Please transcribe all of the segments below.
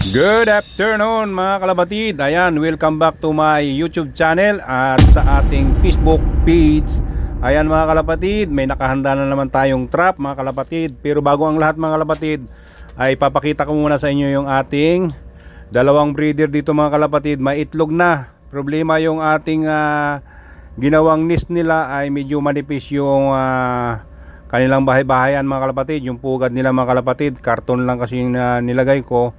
Good afternoon mga kalabatid. Ayan, welcome back to my YouTube channel at sa ating Facebook page. Ayan mga kalapatid, may nakahanda na naman tayong trap mga kalapatid. Pero bago ang lahat mga kalapatid, ay papakita ko muna sa inyo yung ating dalawang breeder dito mga kalapatid. May itlog na. Problema yung ating ginawang nest nila ay medyo manipis yung kanilang bahay-bahayan mga kalapatid. Yung pugad nila mga kalapatid, karton lang kasi nilagay ko.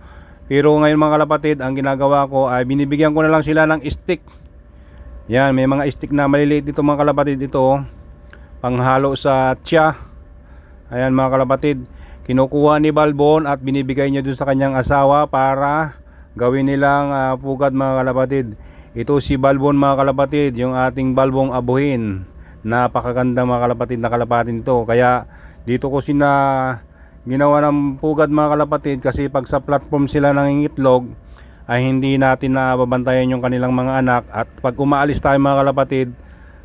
Pero ngayon mga kalapatid, ang ginagawa ko ay binibigyan ko na lang sila ng stick. Yan, may mga stick na maliliit dito mga kalapatid. Ito, panghalo sa tsa. Ayan mga kalapatid, kinukuha ni Balbon at binibigay niya dun sa kanyang asawa para gawin nilang pugad mga kalapatid. Ito si Balbon mga kalapatid, yung ating balbong abuhin. Napakaganda mga kalapatid na kalapatin to. Kaya dito ko ginawa ng pugad mga kalapatid, kasi pag sa platform sila nangingitlog ay hindi natin nababantayan yung kanilang mga anak, at pag umaalis tayo mga kalapatid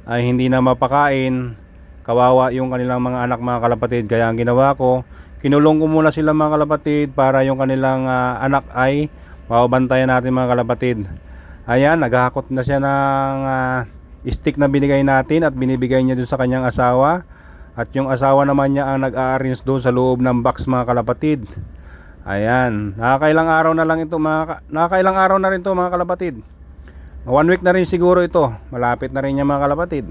ay hindi na mapakain, kawawa yung kanilang mga anak mga kalapatid. Kaya ang ginawa ko, kinulong ko muna sila mga kalapatid para yung kanilang anak ay mababantayan natin mga kalapatid. Ayan, naghahakot na siya ng stick na binigay natin at binibigay niya dun sa kanyang asawa. At yung asawa naman niya ang nag-a-arrange doon sa loob ng box mga kalapatid. Ayan, nakakailang araw na lang ito nakakailang araw na rin to mga kalapatid. 1 week na rin siguro ito. Malapit na rin yan mga kalapatid.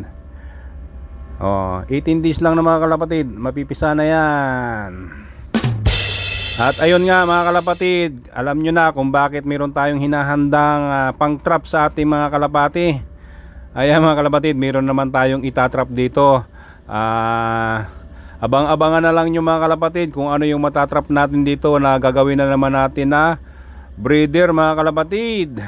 18 days lang na mga kalapatid, mapipisa na yan. At ayun nga mga kalapatid, alam nyo na kung bakit meron tayong hinahandang pang trap sa ating mga kalapati. Ayan mga kalapatid, meron naman tayong itatrap dito. Abang-abangan na lang nyo mga kalapatid kung ano yung matatrap natin dito na gagawin na naman natin na breeder mga kalapatid.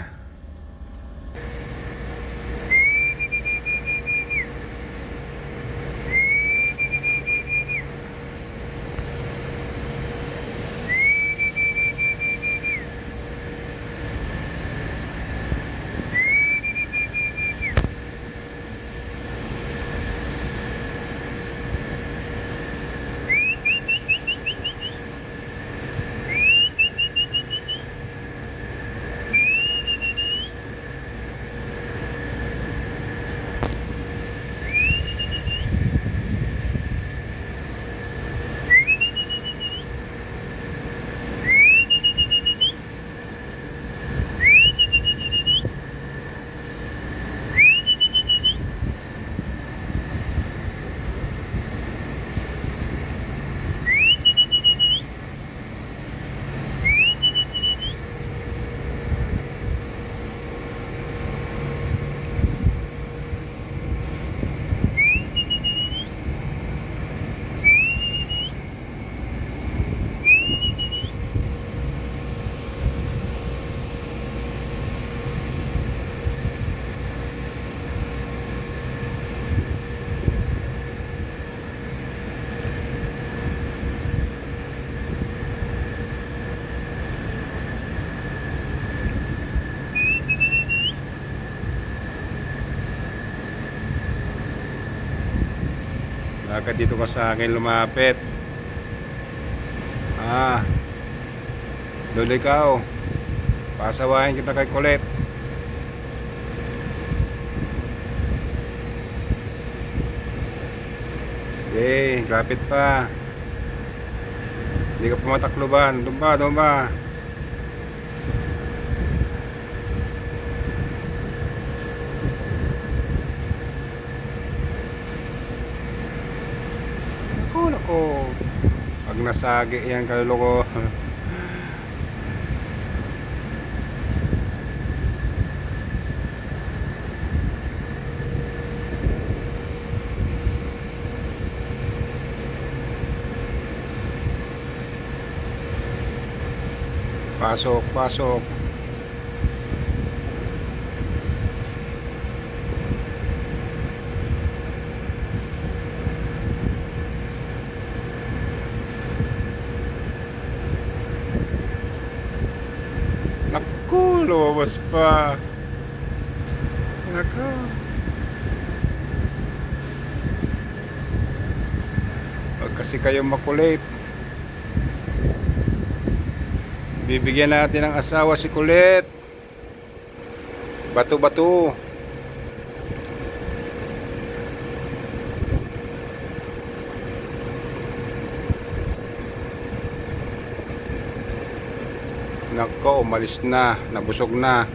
Bakit dito ka sa akin lumapit? Lolo ikaw, pasawahin kita kay Colette. Okay, lapit pa. Hindi ka pumatakloban. Doon ba, doon ba? Nako, pag nasagi yan kaluloko. Pasok, pasok. Naku, lumabas pa. Naku. Wag kasi kayo makulit. Bibigyan natin ng asawa si Kulit. Bato-bato. Nako, umalis na. Nabusog na.